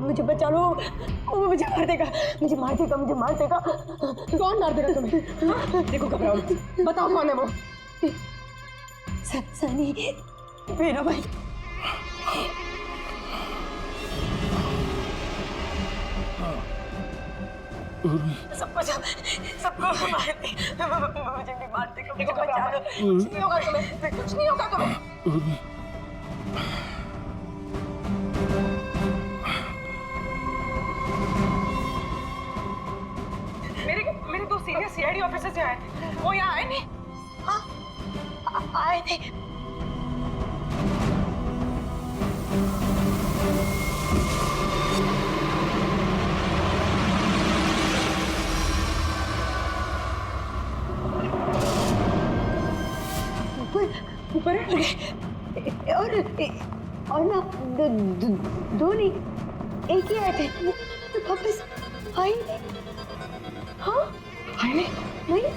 मुझे बचा लो, वो मुझे मार देगा, मुझे मार देगा, मुझे मार देगा। कौन मार देगा तुम्हें? देखो घबराओ मत, बताओ कौन है वो? सनी, मेरा भाई। सबको मार दे, मुझे भी मार देगा, मुझे बचा लो। कुछ नहीं होगा तुम्हें, कुछ नहीं होगा तुम्हें। मेरे दो सीनियर सीआईडी ऑफिसर्स आए थे, वो यहाँ आए नहीं? हाँ, आए थे। ऊपर है और ना दो नहीं, एक ही आए थे, तो वापस आए नहीं। हाँ, आए नहीं? नहीं।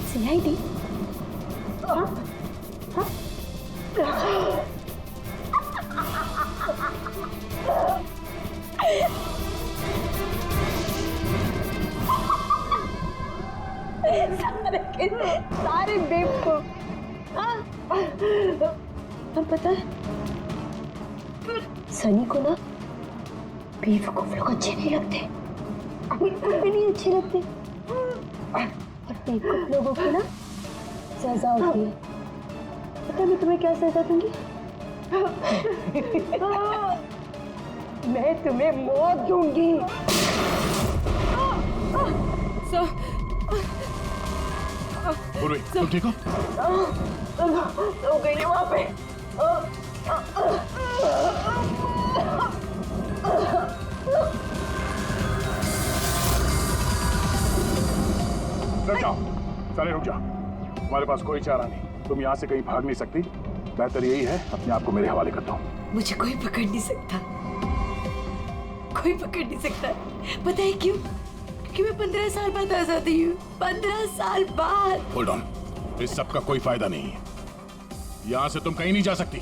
सीआईडी? हाँ, हाँ। सारे बेवकूफ। पर पता है, सनी को ना बेवकूफ लोग अच्छे नहीं लगते, भी नहीं अच्छे लगते, और बेवकूफ लोगों की ना सजा होती है। पता है मैं तुम्हें क्या सजा दूंगी? मैं तुम्हें मौत दूंगी। पूर्वी, तुम ठीक हो? हो गई वहां पे। रुक जाओ, सारे रुक जाओ। हमारे पास कोई चारा नहीं, तुम यहाँ से कहीं भाग नहीं सकती। बेहतर यही है अपने आप को मेरे हवाले कर दो। मुझे कोई पकड़ नहीं सकता, कोई पकड़ नहीं सकता। पता है क्यों? क्योंकि मैं 15 साल बाद आजादी हूँ, 15 साल बाद। होल्ड ऑन, इस सब का कोई फायदा नहीं है। यहाँ से तुम कहीं नहीं जा सकती।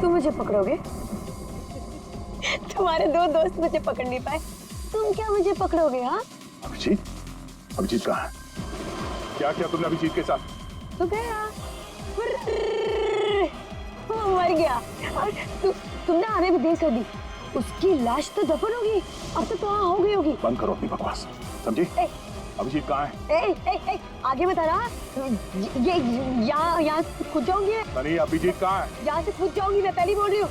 तुम मुझे पकड़ोगे? तुम्हारे दो दोस्त मुझे पकड़ नहीं पाए, तुम क्या मुझे पकड़ोगे? हाँ, अभिजीत, अभिजीत कहाँ है? क्या किया तुमने अभिजीत के साथ? तो गया, वो मर गया। और तुमने आने भी देर कर दी। उसकी लाश तो दफन होगी, अब तो वहाँ हो गई होगी। बंद करो अपनी बकवास, समझी? अभिजीत कहाँ है? आगे बता रहा, ये यहाँ से कूद जाऊंगी। सनी, अभिजीत कहाँ है? यहाँ से कूद जाऊंगी, मैं पहले बोल रही हूँ।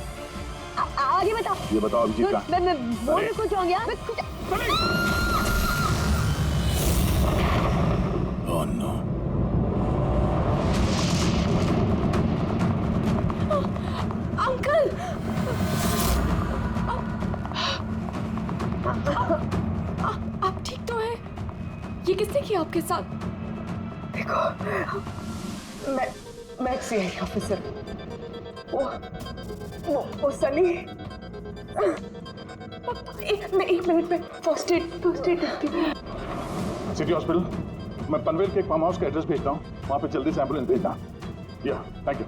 आगे बता। ये बताओ अभिजीत कहाँ है? मैं बोल रही कूद जाऊंगी। Oh no. अंकल, आप ठीक तो हैं? ये किसने किया आपके साथ? देखो, मैं एक सीआईडी ऑफिसर, वो सनी। एक मिनट में फर्स्ट एड करती हूँ। सिटी हॉस्पिटल, मैं पनवेल के एक फार्म हाउस का एड्रेस भेजता हूँ, वहाँ पे जल्दी से एम्बुलेंस भेजना। या, थैंक यू।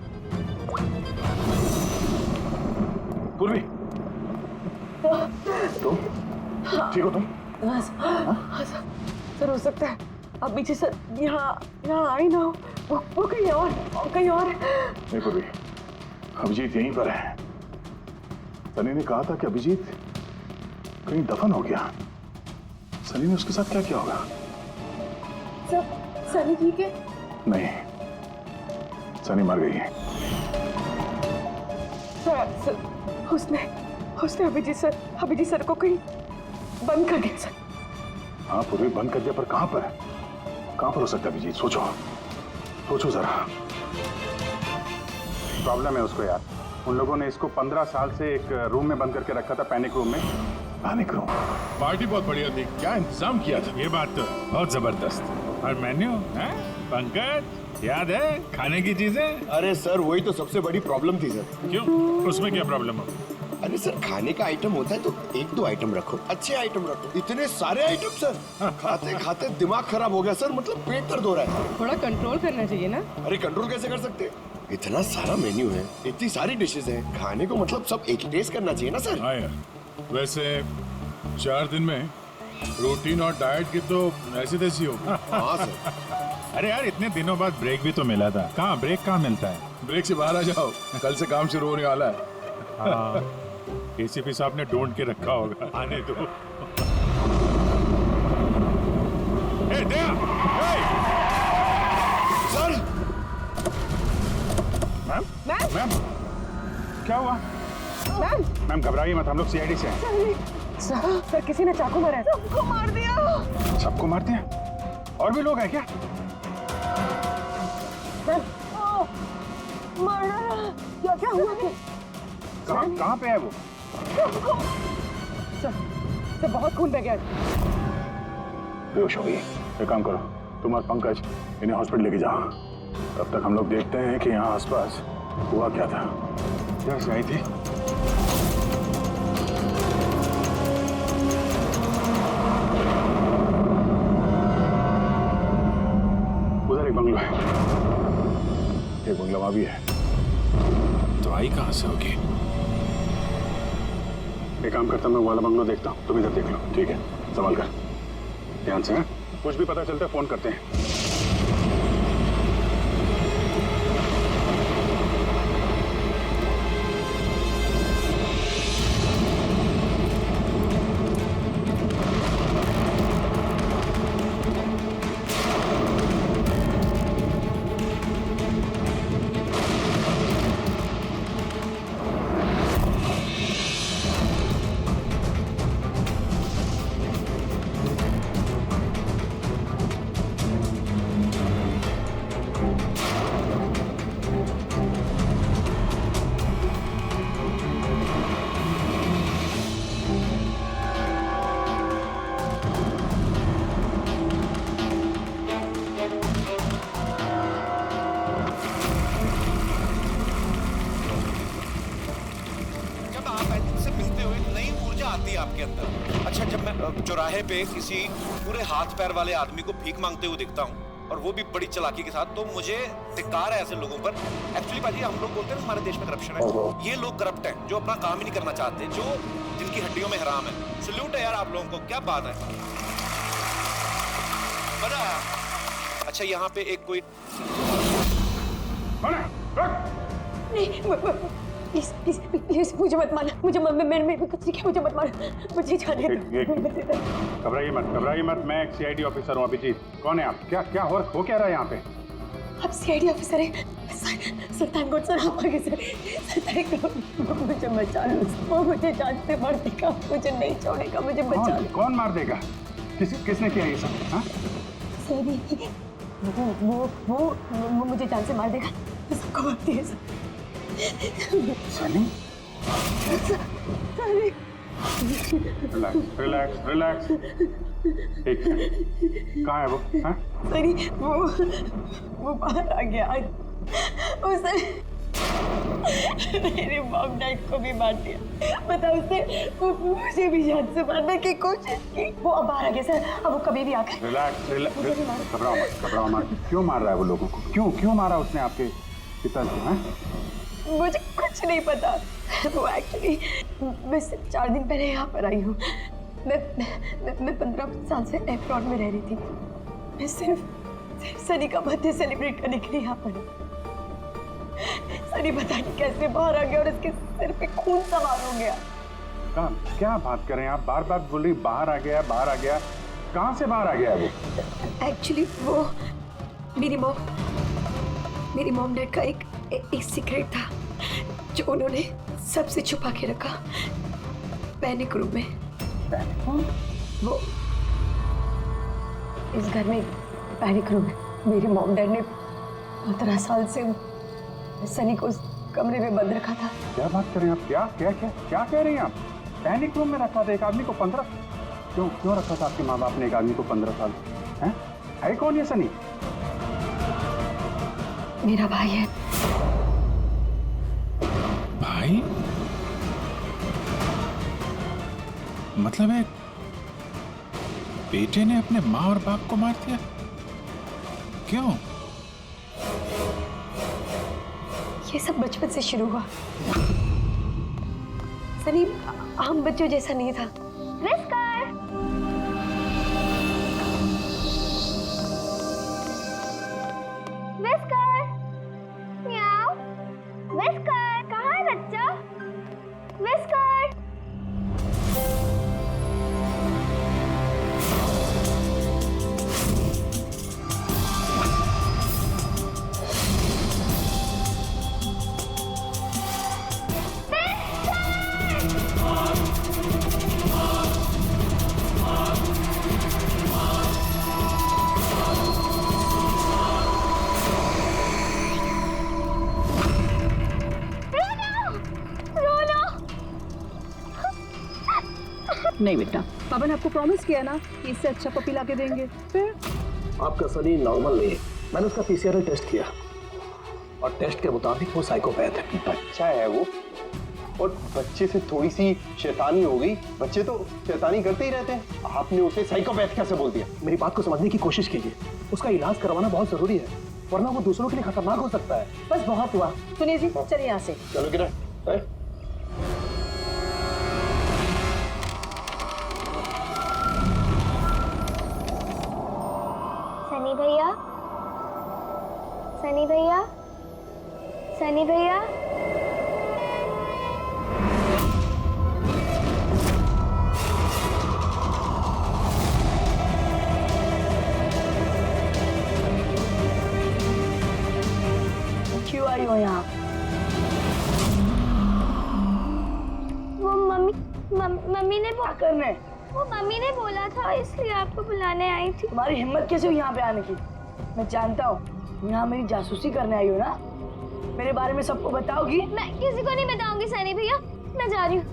पूर्वी, तुम ठीक हो? तुम हाँ सर, हो सकता है अब पीछे सर यहाँ आई ना हो, वो कहीं और नहीं पूर्वी, अभिजीत यहीं पर है। सनी ने कहा था कि अभिजीत कहीं दफन हो गया। सनी ने उसके साथ क्या किया होगा? सनी ठीक है? नहीं, सनी मर गई है। सर, उसने अभिजीत सर को कहीं बंद कर दिया सर। हाँ पूर्वी, बंद कर दिया, पर कहाँ पर हो सकता है अभिजीत? सोचो जरा। प्रॉब्लम है उसको यार। उन लोगों ने इसको 15 साल से एक रूम में बंद करके रखा था, पैनिक रूम में। Panic room? पार्टी बहुत बढ़िया थी, क्या इंतजाम किया था। ये बात तो बहुत जबरदस्त। और मेन्यू है पंकज, याद है खाने की चीजें? अरे सर वही तो सबसे बड़ी प्रॉब्लम थी सर। क्यों, उसमें क्या प्रॉब्लम हो? अरे सर खाने का आइटम होता है तो एक दो आइटम रखो, अच्छे आइटम रखो। इतने सारे आइटम सर, खाते खाते दिमाग खराब हो गया सर, मतलब पेट दर्द हो रहा है। थोड़ा कंट्रोल करना चाहिए ना। अरे कंट्रोल कैसे कर सकते? इतना सारा मेन्यू है, इतनी सारी डिशेज हैं, खाने को मतलब सब एक ही टेस्ट करना चाहिए ना सर। हाँ यार, वैसे 4 दिन में रूटीन और डाइट की तो ऐसी तैसी हो। हाँ सर। अरे यार इतने दिनों बाद ब्रेक भी तो मिला था, कहाँ ब्रेक कहाँ मिलता है? ब्रेक से बाहर आ जाओ, कल से काम शुरू होने वाला है। हाँ, एसीपी साहब ने ढूंढ के रखा होगा, आने दो। ए, दया! ए! सर मैम मैम मैम क्या हुआ? मैम मैम घबराइए मत, हम लोग सीआईडी से हैं। सर किसी ने चाकू मारा है। सबको मार दिया। सबको मारते हैं? और भी लोग हैं क्या? मार डाला। क्या क्या हुआ? कहाँ पे है वो? सर बहुत खून बह गया है। बेहोश हो गई। एक काम करो, तुम और पंकज इन्हें हॉस्पिटल लेके जाओ। तब तक हम लोग देखते हैं कि यहाँ आसपास हुआ क्या था। क्या से आई थी? उधर एक बंगला है। एक बंगला वहाँ भी है। तो आई कहाँ से होगी? एक काम करता हूँ, मैं वो वाला बंगलो देखता हूँ, तुम इधर देख लो। ठीक है, संभाल कर। ध्यान से। कुछ भी पता चलता है फोन करते हैं। आपके अंदर। अच्छा, जब मैं चौराहे पे किसी पूरे हाथ पैर वाले आदमी को भीख मांगते हुए दिखता हूँ और वो भी बड़ी चालाकी के साथ, तो मुझे धिक्कार है ऐसे लोगों पर। एक्चुअली पाजी, हम लोग बोलते हैं हमारे देश में करप्शन है, ये लोग करप्ट हैं जो अपना काम ही नहीं करना चाहते, जो जिनकी हड्डियों में हराम है। सल्यूट है यार आप लोगों को, क्या बात है, मजा आया। अच्छा, यहाँ पे एक कोई प्लीज प्लीज प्लीज मुझे मत मारना, मुझे मैंने कुछ नहीं किया, मुझे मत मारना, मुझे जाने दो। घबराइए मत, मैं एक सीआईडी ऑफिसर हूँ। अभिजीत, कौन है आप? क्या हो क्या रहा है यहाँ पे? आप सीआईडी ऑफिसर हैं? सुल्तानकोट सर, आप आगे सर, मुझे बचा लो, वो मुझे जान से मार देगा, मुझे नहीं छोड़ेगा, मुझे बचा लो। कौन मार देगा? किसने किया ये सब? हाँ? वो मुझे जान से मार देगा, सबको मारती है सर। सनी? रिलैक्स। ठीक है, कहाँ है वो? हाँ? सरी, वो बाहर आ गया, वो सर मेरे मॉम डैड को भी मार दिया, पता उसने मुझे भी जान से मारने की कोशिश की। वो अब बाहर आ गया सर, अब वो कभी भी आकर। रिलैक्स, घबराओ मत। क्यों मार रहा है वो लोगों को? क्यों मारा उसने आपके पिताजी को? मुझे कुछ नहीं पता। वो एक्चुअली मैं सिर्फ 4 दिन पहले यहाँ पर आई हूँ। मैं 15 साल से एयरपोर्ट में रह रही थी। मैं सिर्फ सनी का बर्थडे सेलिब्रेट करने के लिए यहाँ पर हूँ। सनी पता नहीं कैसे बाहर आ गया और इसके सिर पे खून सवार हो गया। क्या बात कर रहे हैं आप? बार बोल रही बाहर आ गया। कहाँ से बाहर आ गया वो? एक्चुअली वो मेरी मॉम डैड का एक सीक्रेट था जो उन्होंने सबसे छुपा के रखा, पैनिक रूम में। वो इस घर में पैनिक रूम है। मेरे मॉम डैड ने 15 साल से सनी को कमरे में बंद रखा था। क्या बात कर रहे हैं आप? क्या क्या क्या क्या कह रही हैं आप? पैनिक रूम में रखा था एक आदमी को 15? क्यों रखा था आपके माँ बाप ने एक आदमी को 15 साल? है कौन ये सनी? मेरा भाई है। भाई? मतलब है बेटे ने अपने माँ और बाप को मार दिया? क्यों? ये सब बचपन से शुरू हुआ। सनी आम बच्चों जैसा नहीं था। विस्कर! विस्कर! म्याऊ! विस्कर! कहाँ है बच्चा? विस्कर! नहीं बेटा, पापा ने आपको प्रॉमिस किया ना कि इससे अच्छा पपी ला के देंगे। फिर आपका सनी नॉर्मल नहीं है। मैंने उसका पीसीआर टेस्ट किया और टेस्ट के मुताबिक वो साइकोपैथ है। बच्चा है वो, और बच्चे से थोड़ी सी शैतानी हो गई। बच्चे तो शैतानी करते ही रहते हैं, आपने उसे साइकोपैथ कैसे बोल दिया? मेरी बात को समझने की कोशिश कीजिए। उसका इलाज करवाना बहुत जरूरी है, वरना वो दूसरों के लिए खतरनाक हो सकता है। बस बहुत हुआ। सुनिए जी, चलिए यहाँ से। चलो किरण, सनी भैया, सनी भैया, सनी भैया। क्यों आई हो यहाँ? वो मम्मी ने करने वो मम्मी ने बोला था, इसलिए आपको बुलाने आई थी। तुम्हारी हिम्मत कैसे हुई यहाँ पे आने की? मैं जानता हूँ यहाँ मेरी जासूसी करने आई हो ना। मेरे बारे में सबको बताओगी? मैं किसी को नहीं बताऊंगी सनी भैया, मैं जा रही हूँ।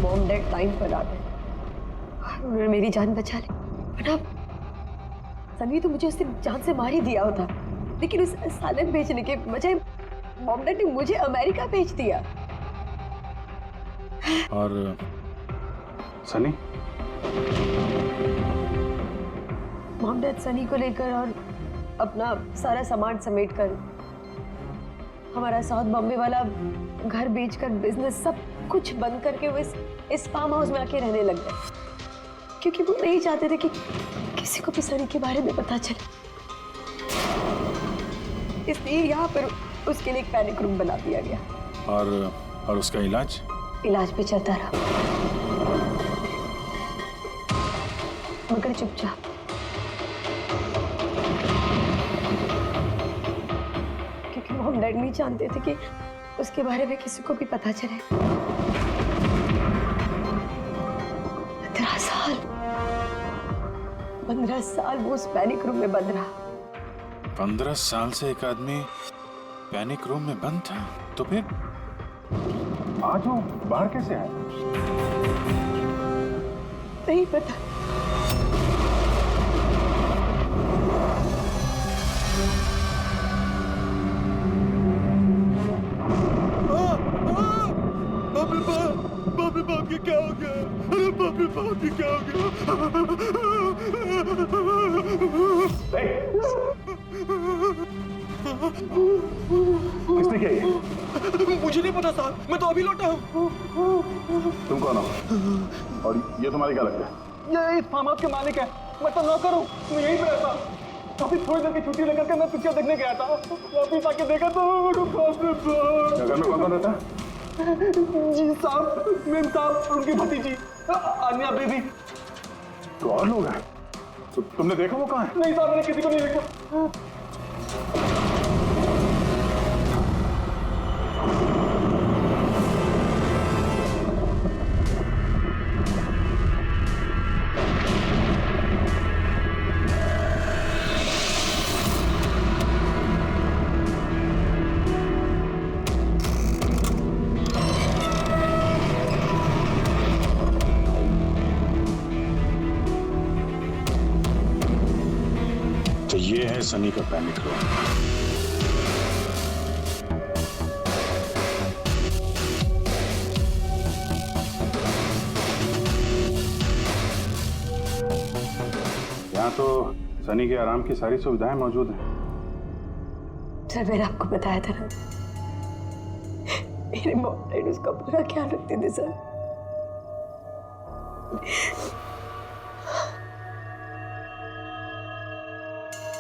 मॉम डैड टाइम पर आ गए, उन्होंने मेरी जान बचा ली। बट अब सनी तो मुझे उसने जान से मार ही दिया होता, लेकिन उस सालन भेजने के बजाय मॉम डैड ने मुझे अमेरिका भेज दिया। और सनी? मॉम डैड सनी को लेकर और अपना सारा सामान समेट कर, हमारा साउथ बॉम्बे वाला घर बेचकर, बिजनेस सब कुछ बंद करके वो इस फार्म हाउस में आके रहने लग गए, क्योंकि वो नहीं चाहते थे कि किसी को भी सनी के बारे में पता चले। इसलिए यहाँ पर उसके लिए एक पैनिक रूम बना दिया गया। और उसका इलाज भी चलता रहा, मगर चुपचाप। क्योंकि मॉम डैड नहीं जानते थे कि उसके बारे में किसी को भी पता चले। 15 साल वो उस पैनिक रूम में बंद रहा। 15 साल से एक आदमी पैनिक रूम में बंद था, तो फिर आज वो बाहर कैसे आए? नहीं पता। बापी बाप के क्या हो गया? अरे बापी बाप के क्या हो गया? किसने किया ये? मुझे नहीं पता साहब, मैं तो अभी लौटा हूँ। तुम कौन हो? और ये तुम्हारे क्या लगता है? ये इस फार्म हाउस के मालिक है, मैं तो नौकर हूँ, मैं यहीं पे रहता। काफी थोड़ी देर की छुट्टी लेकर के मैं पिक्चर देखने गया था, वापिस आके देखा तो घर में कौन रहता है? जी साहब, मेम साहब, उनकी भतीजी आन्या बेबी। तो और लोग हैं? तो तुमने देखा वो कहाँ है? नहीं साहब, मैंने किसी को नहीं देखा। सनी का पैनिक हुआ। यहाँ तो सनी के आराम की सारी सुविधाएं मौजूद हैं। सर मैंने आपको बताया था ना, मेरे मॉम डैडी उसका पूरा ख्याल रखते थे सर।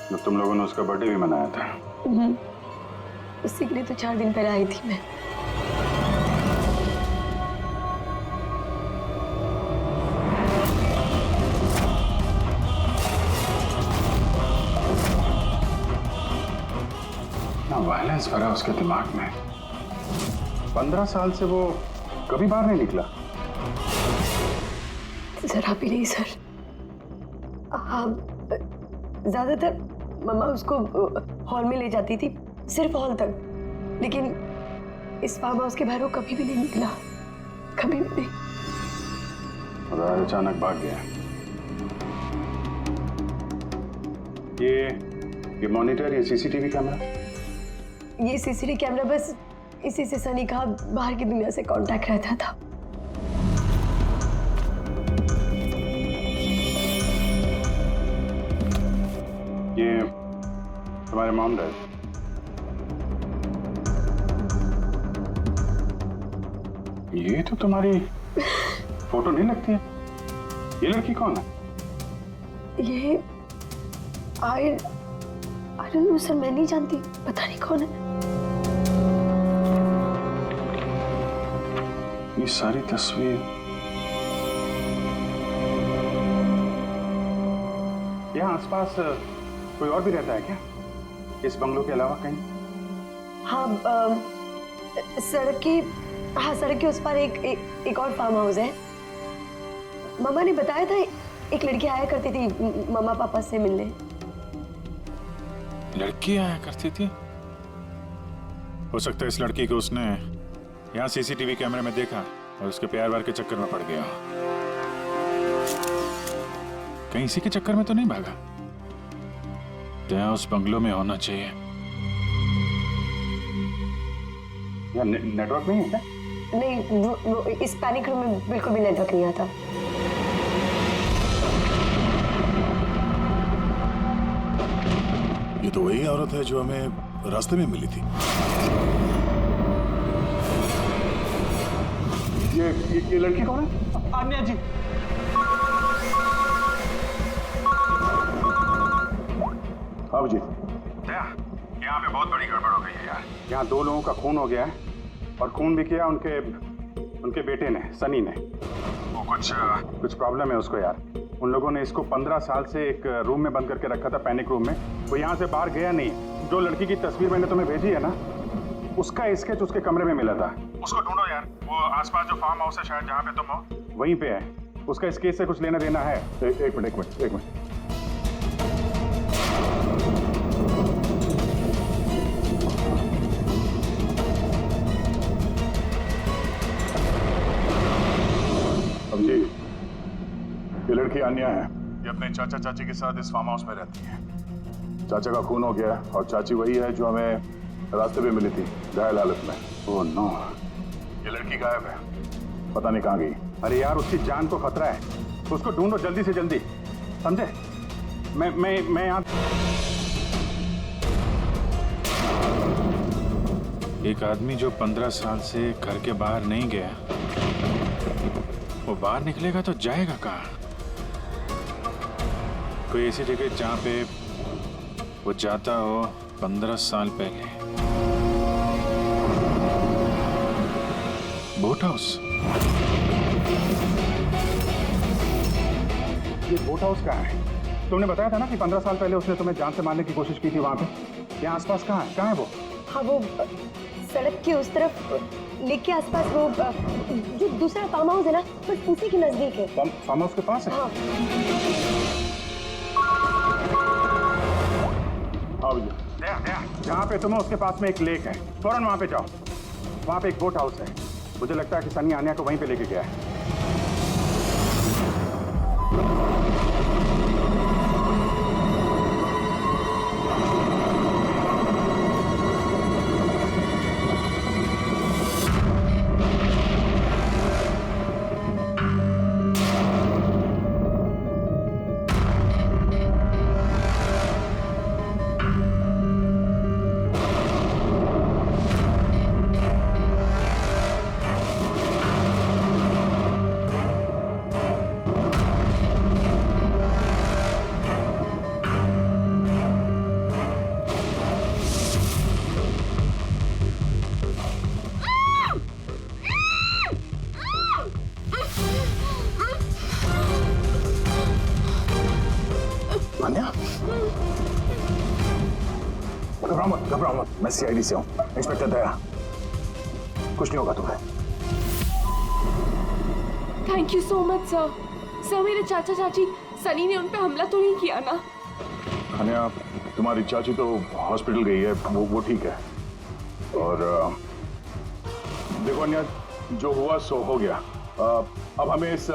तो तुम लोगों ने उसका बर्थडे भी मनाया था। उसी के लिए तो 4 दिन पहले आई थी मैं। ना वायलेंस भरा उसके दिमाग में। 15 साल से वो कभी बाहर नहीं निकला। जरा भी नहीं सर। हाँ, ज्यादातर मम्मा उसको हॉल में ले जाती थी, सिर्फ हॉल तक। लेकिन इस फार्म हाउस के बाहर वो कभी भी नहीं निकला, कभी भी नहीं। और अचानक भाग गया। ये मॉनिटर, ये सीसीटीवी कैमरा, ये सीसीटीवी कैमरा बस इसी से सनी का बाहर की दुनिया से कांटेक्ट रहता था। ये तुम्हारे मॉम डैड। ये तो तुम्हारी फोटो नहीं लगती है। ये लड़की कौन है? ये आई डोंट नो सर, मैं नहीं जानती, पता नहीं कौन है। ये सारी तस्वीर, यहाँ आसपास कोई और भी रहता है क्या, इस बंगलों के अलावा कहीं? हाँ, सड़क के उस पर एक और फार्म हाउस है। मम्मा ने बताया था एक लड़की आया करती थी मम्मा पापा से मिलने। लड़की आया करती थी? हो सकता है इस लड़की को उसने यहाँ सीसीटीवी कैमरे में देखा और उसके प्यार वार के चक्कर में पड़ गया। कहीं इसी के चक्कर में तो नहीं भागा? तो यहाँ उस बंगलो में होना चाहिए। यहाँ नेटवर्क नहीं है क्या? नहीं, वो इस पैनिक रूम में बिल्कुल भी नेटवर्क नहीं आता। ये तो वही औरत है जो हमें रास्ते में मिली थी। ये लड़की कौन है? आन्या जी। हाँ जी। यहाँ पे बहुत बड़ी गड़बड़ हो गई है यार। यहाँ 2 लोगों का खून हो गया है और खून भी किया उनके बेटे ने, सनी ने। वो कुछ प्रॉब्लम है उसको यार। उन लोगों ने इसको 15 साल से एक रूम में बंद करके रखा था, पैनिक रूम में। वो यहाँ से बाहर गया नहीं। जो लड़की की तस्वीर मैंने तुम्हें भेजी है ना, उसका स्केच उसके कमरे में मिला था। उसको ढूंढो यार। वो आसपास जो फार्म हाउस है शायद जहाँ पे तुम हो, वहीं पे है। उसका स्केच से कुछ लेना देना है। एक मिनट। अब जी, ये लड़की अन्या है। ये अपने चाचा चाची के साथ इस फार्म हाउस में रहती है। चाचा का खून हो गया और चाची वही है जो हमें रास्ते पे मिली थी घायल हालत में। ओह नो, ये लड़की गायब है, पता नहीं कहाँ गई। अरे यार, उसकी जान को खतरा है। उसको ढूंढो जल्दी से जल्दी, समझे? मैं यहाँ। एक आदमी जो 15 साल से घर के बाहर नहीं गया, वो बाहर निकलेगा तो जाएगा कहाँ? कोई ऐसी जगह जहाँ पे वो जाता हो 15 साल पहले। Boat house. ये बोट हाउस कहाँ है? तुमने बताया था ना कि 15 साल पहले उसने तुम्हें जान से मारने की कोशिश की थी वहां पे। यहाँ आसपास कहाँ है वो? हाँ, वो सड़क के उस तरफ, लेक के आसपास, वो जो दूसरा फार्म हाउस है ना, बस उसी के नजदीक है। फार्म हाउस के पास है? हाँ। जहाँ पे तुम हो उसके पास में एक लेक है, फौरन वहां पे जाओ। वहां पे एक बोट हाउस है। मुझे लगता है कि सनी आन्या को वहीं पे लेके गया है। मैं सीआईडी से हूँ, इंस्पेक्टर दया। कुछ नहीं होगा तुम्हें। Thank you so much sir. Sir मेरे चाचा चाची सनी ने उन पे हमला तो नहीं किया ना? अनया, तुम्हारी चाची तो हॉस्पिटल गई है, वो ठीक है। और देखो अनया, जो हुआ सो हो गया। अब हमें इस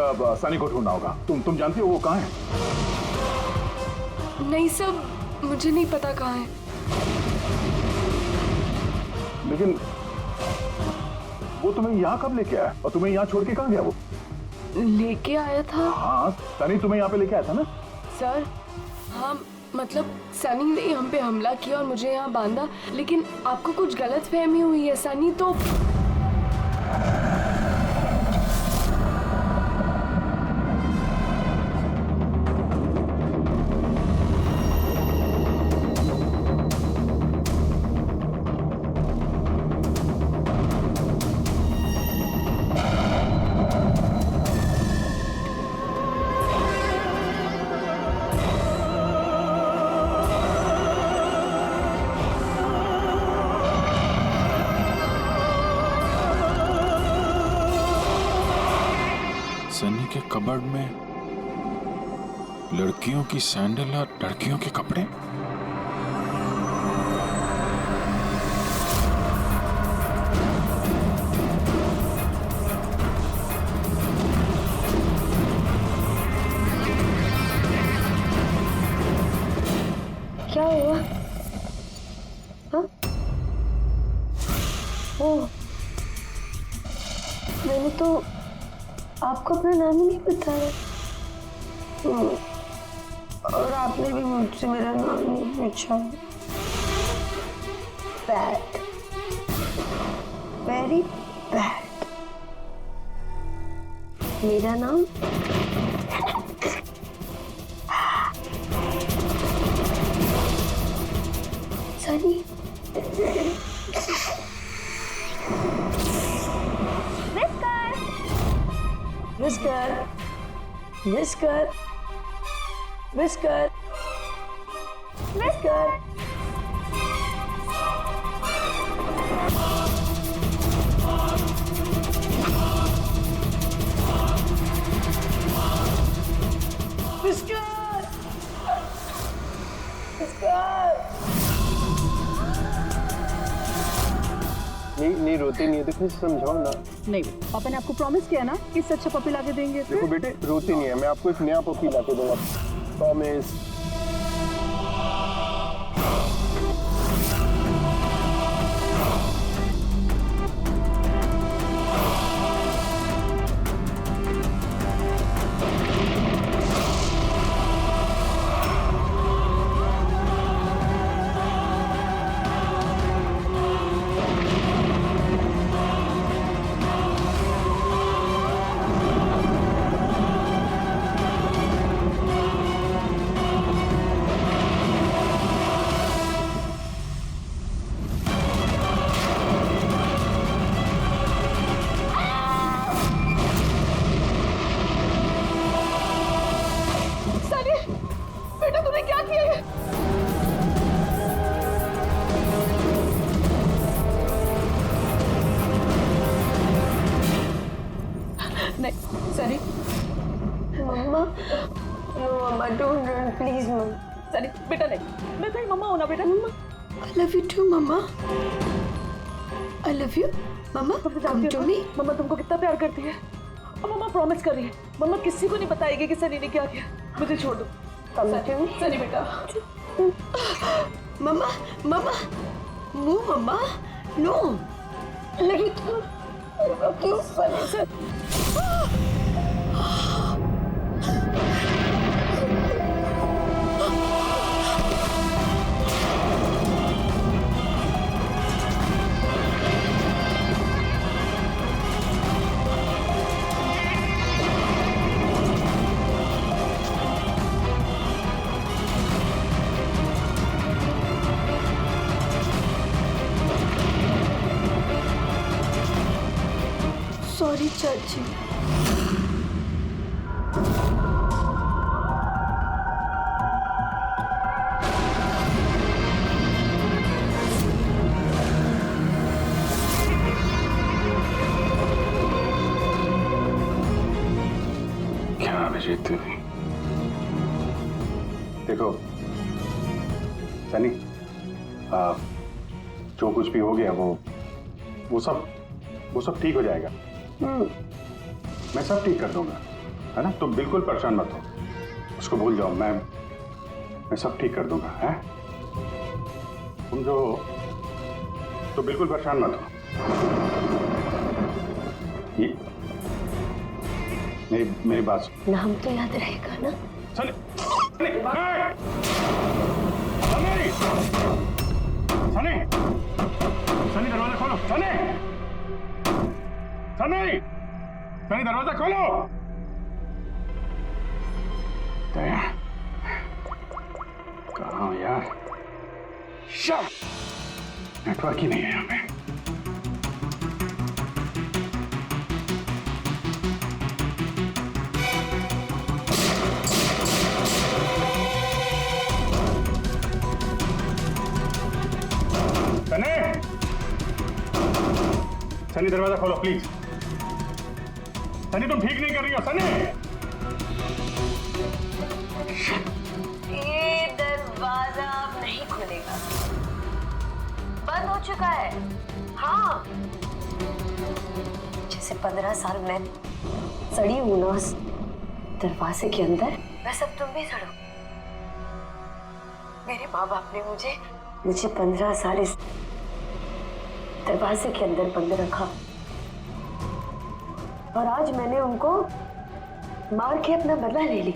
सनी को ढूंढना होगा। तुम जानती हो वो कहाँ है? नहीं सर, मुझे नहीं पता कहाँ है। लेकिन वो तुम्हें यहाँ कब लेके आया और तुम्हें यहाँ छोड़ के कहाँ गया वो? लेके आया था। हाँ, सनी तुम्हें यहाँ पे लेके आया था ना? सर हाँ, मतलब सनी ने हम पे हमला किया और मुझे यहाँ बांधा, लेकिन आपको कुछ गलत फहमी हुई है। सनी तो सनी के कबर्ड में लड़कियों की सैंडल और लड़कियों के कपड़े। क्या हुआ? हाँ? ओह, मैंने तो आपको अपना नाम ही नहीं बताया। और आपने भी मुझसे मेरा नाम नहीं पूछा। Bad, very bad. मेरा नाम Sunny. Whisker, whisker, whisker, whisker. Whisker, whisker. नहीं रोती नहीं है, देखो समझाओ ना। नहीं, पापा ने आपको प्रॉमिस किया ना कि इससे अच्छा पपी लाके देंगे। देखो बेटे, रोती नहीं है, मैं आपको एक नया पपी लाके दूंगा, प्रॉमिस। नहीं Sunny, mamma, no mamma, don't run please mamma. Sunny बेटा नहीं, मैं तेरी मम्मा हूं ना बेटा। मम्मा, I love you too mamma. I love you mamma, come to me। मम्मा तुमको कितना प्यार करती है और मम्मा प्रॉमिस कर रही है मम्मा किसी को नहीं बताएगी कि सनी ने क्या किया। मुझे छोड़ दो। come to me। सनी बेटा। मम्मा, मम्मा, नो मम्मा, नो। लगी क्यों सनी से? सॉरी चाची। जीती हुई। देखो सनी, जो कुछ भी हो गया वो सब ठीक हो जाएगा। मैं सब ठीक कर दूंगा, है ना? तुम बिल्कुल परेशान मत हो, उसको भूल जाओ। मैं सब ठीक कर दूंगा, है? तुम तो बिल्कुल परेशान मत हो। ये मेरी बात सुन। नाम तो याद रहेगा ना? सनी, सनी, सनी, सनी, सनी दरवाजा खोलो। सनी, सनी, सनी दरवाजा खोलो। दया, कहाँ हो यार? नेटवर्क ही नहीं है यहाँ पे। सनी, सनी दरवाजा खोलो प्लीज। सनी तुम ठीक नहीं कर रही हो। सनी, ये दरवाजा अब नहीं खुलेगा, बंद हो चुका है। हाँ, जैसे 15 साल में सड़ी हूं ना उस दरवाजे के अंदर, वैसे अब तुम भी सड़ो। मेरे माँ बाप ने मुझे 15 साल इस दरवाजे के अंदर बंद रखा, और आज मैंने उनको मार के अपना बदला ले ली।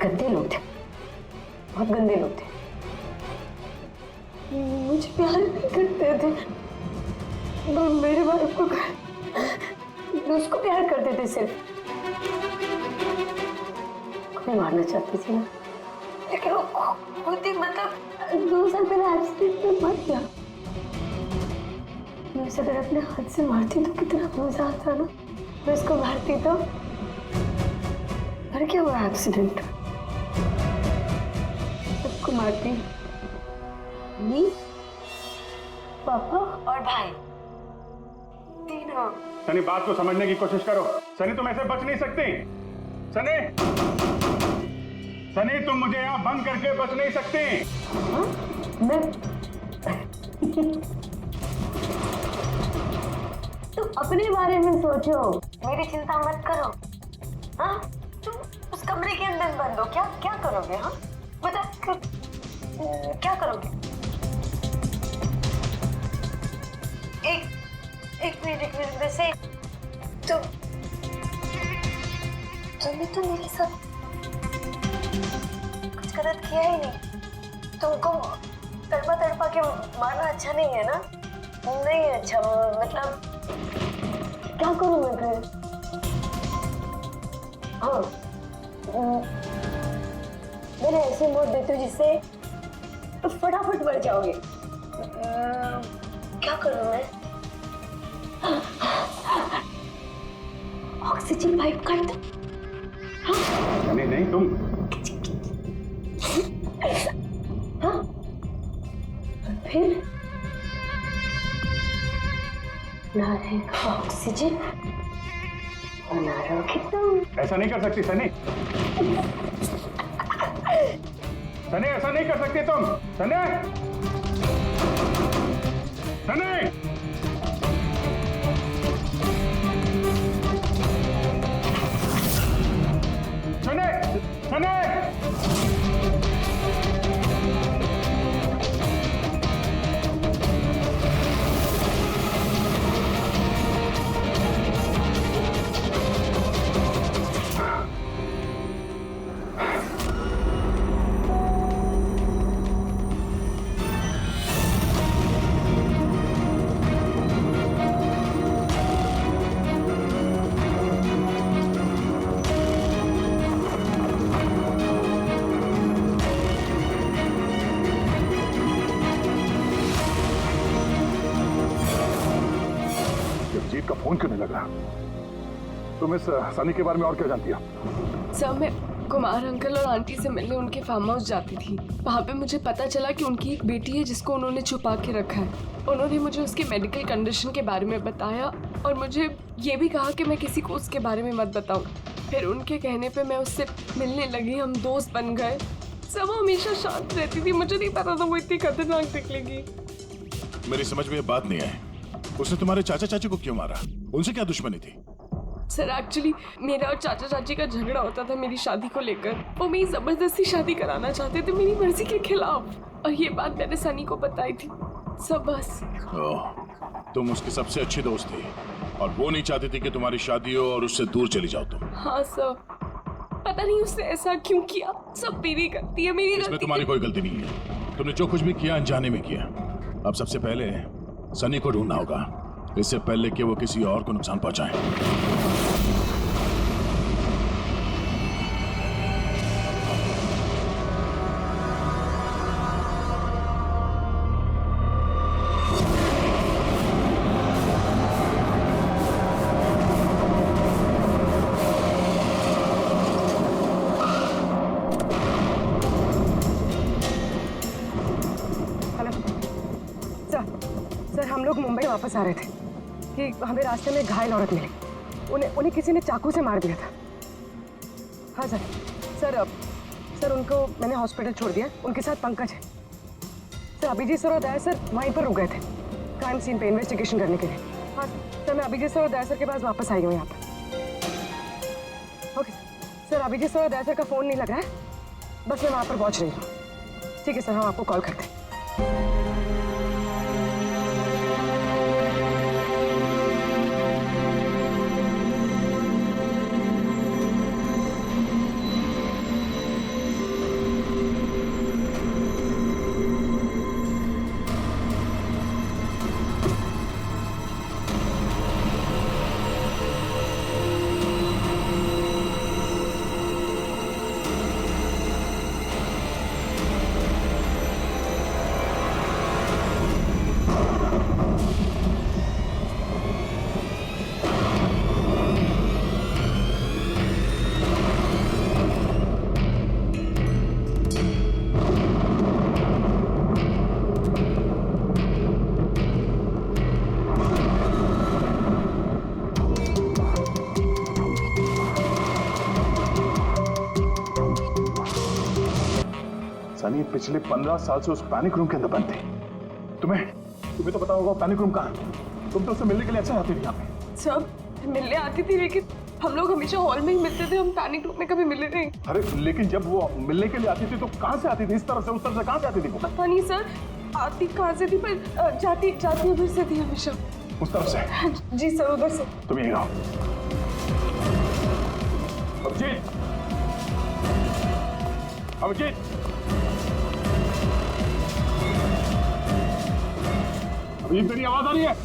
गंदे लोग थे, बहुत गंदे लोग थे। मुझे प्यार नहीं करते थे, मेरे बाप को उसको प्यार करते थे सिर्फ। मैं मारना चाहती थी ना, लेकिन वो खुद ही मतलब 2 साल पहले एक्सीडेंट में मर गया। मैं उसे अगर अपने हाथ से मारती तो कितना मजा आता ना। मैं उसको मारती तो मर क्या हुआ एक्सीडेंट। सबको मारती, मम्मी, पापा और भाई, तीनों। सनी बात को समझने की कोशिश करो। सनी तुम ऐसे बच नहीं सकती। सनी, सनी तुम मुझे यहाँ बंद करके बच नहीं सकती। मैं तुम अपने बारे में सोचो, मेरी चिंता मत करो। हाँ, तुम उस कमरे के अंदर बंद हो, क्या करोगे? हाँ बता, क्या करोगे? एक मिनट वैसे तुमने तो मेरे साथ कुछ गलत किया ही नहीं। तुमको तड़पा के मारना अच्छा नहीं है ना? नहीं अच्छा, मतलब क्या करूं मैं फिर? हाँ, मैंने ऐसे मोड़ देती हूँ जिससे फटाफट मर जाओगे। क्या करूं मैं? ऑक्सीजन पाइप काट दो। हाँ? नहीं तुम। हाँ? फिर ना रहेगा ऑक्सीजन और ना रहोगे तुम। ऐसा नहीं कर सकती सनी। सनी ऐसा नहीं कर सकती तुम। सनी, सनी, सनी, सनी। जीत का फोन क्यों नहीं लग रहा? तुम इस सनी के बारे में और क्या जानती हो? सर, मैं कुमार अंकल और आंटी से मिलने उनके फार्म हाउस जाती थी। वहाँ पे मुझे पता चला कि उनकी एक बेटी है जिसको उन्होंने छुपा के रखा है। उन्होंने मुझे उसके मेडिकल कंडीशन के बारे में बताया और मुझे ये भी कहा कि मैं किसी को उसके बारे में मत बताऊं। फिर उनके कहने पे मैं उससे मिलने लगी, हम दोस्त बन गए। सब हमेशा शांत रहती थी, मुझे नहीं पता था वो इतनी खतरनाक निकलेगी। मेरी समझ में ये बात नहीं आई, उसने तुम्हारे चाचा चाची को क्यों मारा? उनसे क्या दुश्मनी थी? सर एक्चुअली मेरा और चाचा चाची का झगड़ा होता था मेरी शादी को लेकर। वो मेरी जबरदस्ती शादी कराना चाहते थे मेरी मर्जी के खिलाफ, और ये बात मैंने सनी को बताई थी। सब बस। तुम उसकी सबसे अच्छी दोस्त थी और वो नहीं चाहती थी कि तुम्हारी शादी हो और उससे दूर चली जाओ तुम। हाँ सर, पता नहीं उसने ऐसा क्यों किया। सब मेरी गलती है, मेरी इसमें तुम्हारी कोई गलती नहीं है। तुमने जो कुछ भी किया अनजाने में किया। अब सबसे पहले सनी को ढूंढना होगा, इससे पहले कि वो किसी और को नुकसान पहुंचाए। सर हम लोग मुंबई वापस आ रहे थे कि हमें रास्ते में घायल औरत मिली। उन्हें किसी ने चाकू से मार दिया था। हाँ सर उनको मैंने हॉस्पिटल छोड़ दिया। उनके साथ पंकज है। सर अभिजीत सर और दया सर वहीं पर रुक गए थे क्राइम सीन पे इन्वेस्टिगेशन करने के लिए। हाँ सर, मैं अभिजीत सर और दया सर के पास वापस आई हूँ यहाँ पर। ओके सर, अभिजीत सर और दया सर का फ़ोन नहीं लग रहा है, बस मैं वहाँ पर पहुँच रही हूँ। ठीक है सर, हम आपको कॉल करते हैं। सनी पिछले 15 साल से उस पैनिक रूम के अंदर बंद थी। तुम्हें तो पता होगा पैनिक रूम कहाँ है। तुम तो उससे मिलने के लिए अक्सर आती थी यहाँ पे। सब मिलने आती थी, लेकिन हम लोग हमेशा हॉल में ही मिलते थे, हम पैनिक रूम में कभी मिले नहीं। अरे लेकिन जब वो मिलने के लिए आती थी तो कहाँ से आती थी? इस तरफ से, उस तरफ से कहाँ से आती थी वो? पता नहीं सर, आती कहाँ से थी, पर जाती उधर से थी हमेशा। उस तरफ से? जी सर, उधर से। तुम यहीं रहो। अभिजीत, अभिजीत, अभिजीत तेरी आवाज आ रही है?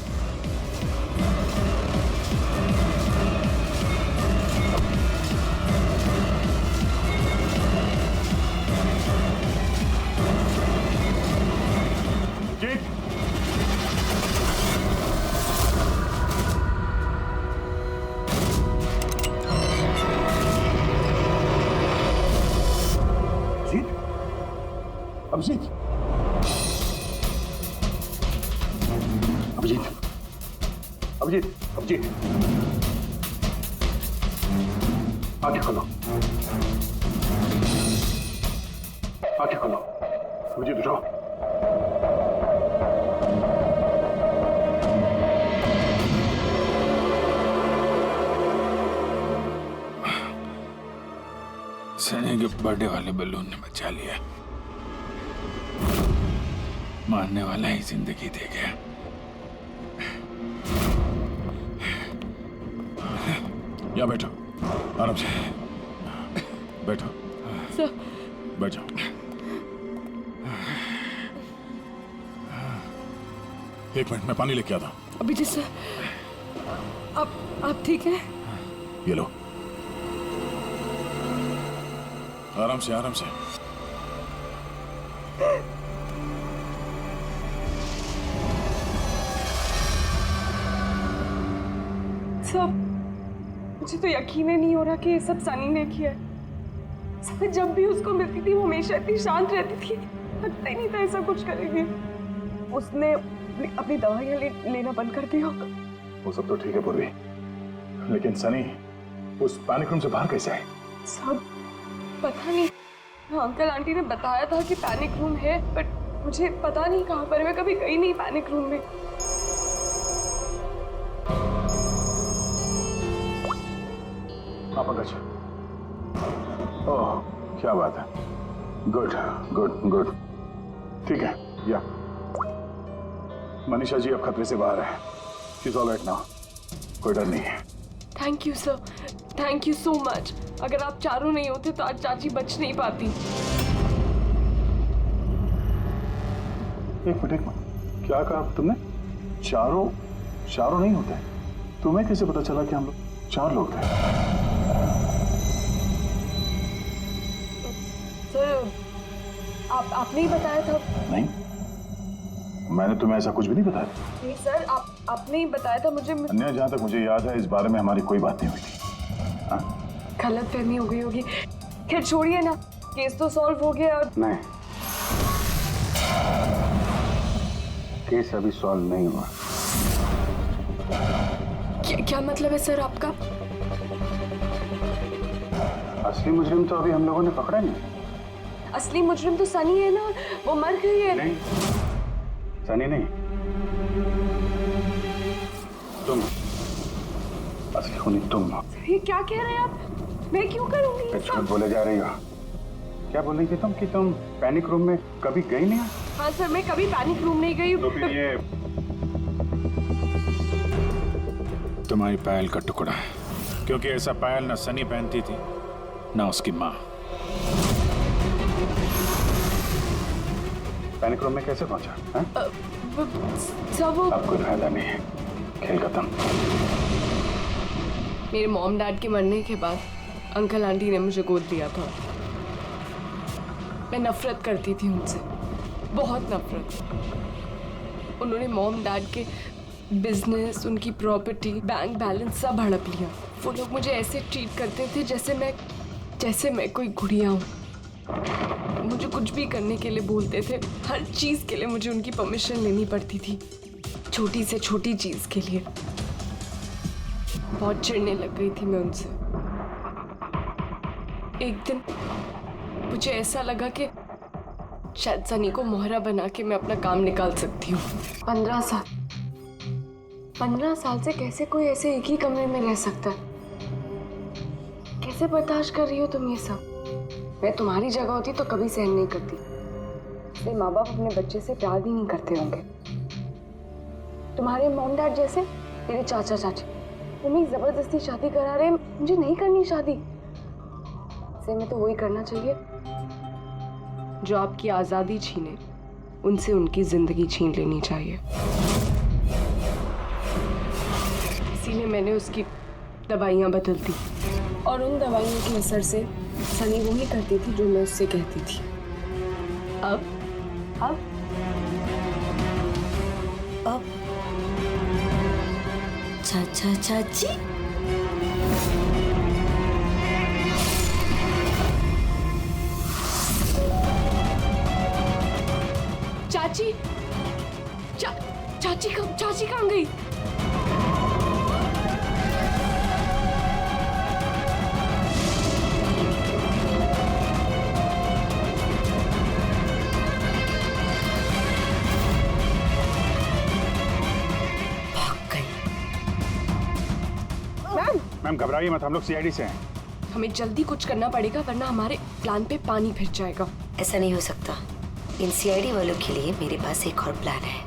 अभिजीत, अभिजीत, अभिजीत, अभिजीत, अभिजीत, आंखें खोलो, आंखें खोलो, अभिजीत उठो। सनी के बर्थडे वाले बलून ने बचा लिया, मारने वाला ही जिंदगी दे गया। यहाँ बैठो, आराम से बैठो। सर, बैठ जाओ। एक मिनट, मैं पानी लेके आता हूँ। अभिजीत सर, आप ठीक है? ये लो, आराम से, आराम से। सब मुझे तो यकीन ही नहीं हो रहा कि ये सब सनी ने किया है। सब जब भी उसको मिलती थी वो हमेशा इतनी शांत रहती थी, लगता ही नहीं था ऐसा कुछ करेगी। उसने अपनी दवाइयाँ लेना बंद कर दिया होगा। वो सब तो ठीक है पूर्वी, लेकिन सनी उस पैनिक रूम से बाहर कैसे आए? सब पता नहीं, अंकल आंटी ने बताया था कि पैनिक रूम है, बट मुझे पता नहीं कहाँ पर, मैं कभी गई नहीं पैनिक रूम में। हाँ पंकज, ओह क्या बात है, गुड गुड गुड, ठीक है। या मनीषा जी अब खतरे से बाहर है, she is all right now, कोई डर नहीं है। Thank you sir, thank you so much. अगर आप चारों नहीं होते तो आज चाची बच नहीं पाती। एक मिनट, क्या कहा तुमने? चारों नहीं होते? तुम्हें कैसे पता चला कि हम लोग 4 लोग थे? सर आपने ही बताया था। नहीं, मैंने तुम्हें ऐसा कुछ भी नहीं बताया। नहीं सर, आपने ही बताया था मुझे। अन्य, जहाँ तक मुझे याद है इस बारे में हमारी कोई बात नहीं हुई थी। हाँ? गलतफहमी हो गई होगी। खैर छोड़िए ना, केस तो सॉल्व हो गया। और नहीं, केस अभी सॉल्व नहीं हुआ। क्या मतलब है सर आपका? असली मुजरिम तो अभी हम लोगों ने पकड़ा नहीं। असली मुजरिम तो सनी है ना, वो मर गई है। नहीं, सनी नहीं, तुम असली खूनी तुम हो। ये क्या कह रहे हैं आप? मैं क्यों करूंगी ये झूठ सब? बोले जा रही हो। क्या बोल रही थी तुम कि तुम पैनिक रूम में कभी गई नहीं? हाँ सर, मैं कभी पैनिक रूम नहीं गई। तो फिर ये तुम्हारी पायल का टुकड़ा है, क्योंकि ऐसा पायल ना सनी पहनती थी ना उसकी माँ। पैनिक रूम में कैसे पहुंचा? सब अब कोई फायदा नहीं है, खेल खत्म। मेरे मॉम डैड के मरने के बाद अंकल आंटी ने मुझे गोद दिया था। मैं नफरत करती थी उनसे, बहुत नफरत। उन्होंने मॉम डैड के बिजनेस, उनकी प्रॉपर्टी, बैंक बैलेंस सब हड़प लिया। वो लोग मुझे ऐसे ट्रीट करते थे जैसे मैं कोई गुड़िया हूँ। मुझे कुछ भी करने के लिए बोलते थे, हर चीज़ के लिए मुझे उनकी परमिशन लेनी पड़ती थी, छोटी से छोटी चीज़ के लिए। बहुत चिढ़ने लग गई थी मैं उनसे। एक दिन मुझे ऐसा लगा कि शायद सनी को मोहरा बना के मैं अपना काम निकाल सकती हूँ। 15 साल से कैसे कोई ऐसे एक ही कमरे में रह सकता है? कैसे बर्दाश्त कर रही हो तुम ये सब? मैं तुम्हारी जगह होती तो कभी सहन नहीं करती। इसलिए माँ बाप अपने बच्चे से प्यार भी नहीं करते होंगे। तुम्हारे मॉम डैड जैसे मेरे चाचा चाची, मम्मी जबरदस्ती शादी करा रहे, मुझे नहीं करनी शादी। इसलिए मैं तो वही करना चाहिए जो आपकी आजादी छीने, उनसे उनकी जिंदगी छीन लेनी चाहिए। इसीलिए मैंने उसकी दवाइयाँ बदल दी, और उन दवाइयों के असर से सनी वही करती थी जो मैं उससे कहती थी। अब चाचा चाची, चाची कहाँ गई? मैम घबराइए मत, हम लोग सीआईडी से हैं। हमें जल्दी कुछ करना पड़ेगा, वरना हमारे प्लान पे पानी फिर जाएगा। ऐसा नहीं हो सकता। इन सीआईडी वालों के लिए मेरे पास एक और प्लान है।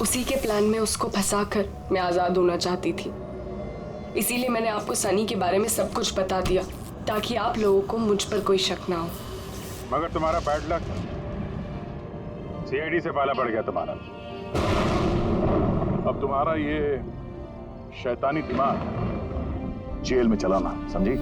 उसी के प्लान में उसको फंसाकर मैं आजाद होना चाहती थी। इसीलिए मैंने आपको सनी के बारे में सब कुछ बता दिया, ताकि आप लोगों को मुझ पर कोई शक ना हो। मगर तुम्हारा बैड लक, सीआईडी से पाला पड़ गया तुम्हारा। अब तुम्हारा ये शैतानी दिमाग जेल में चलाना, समझी?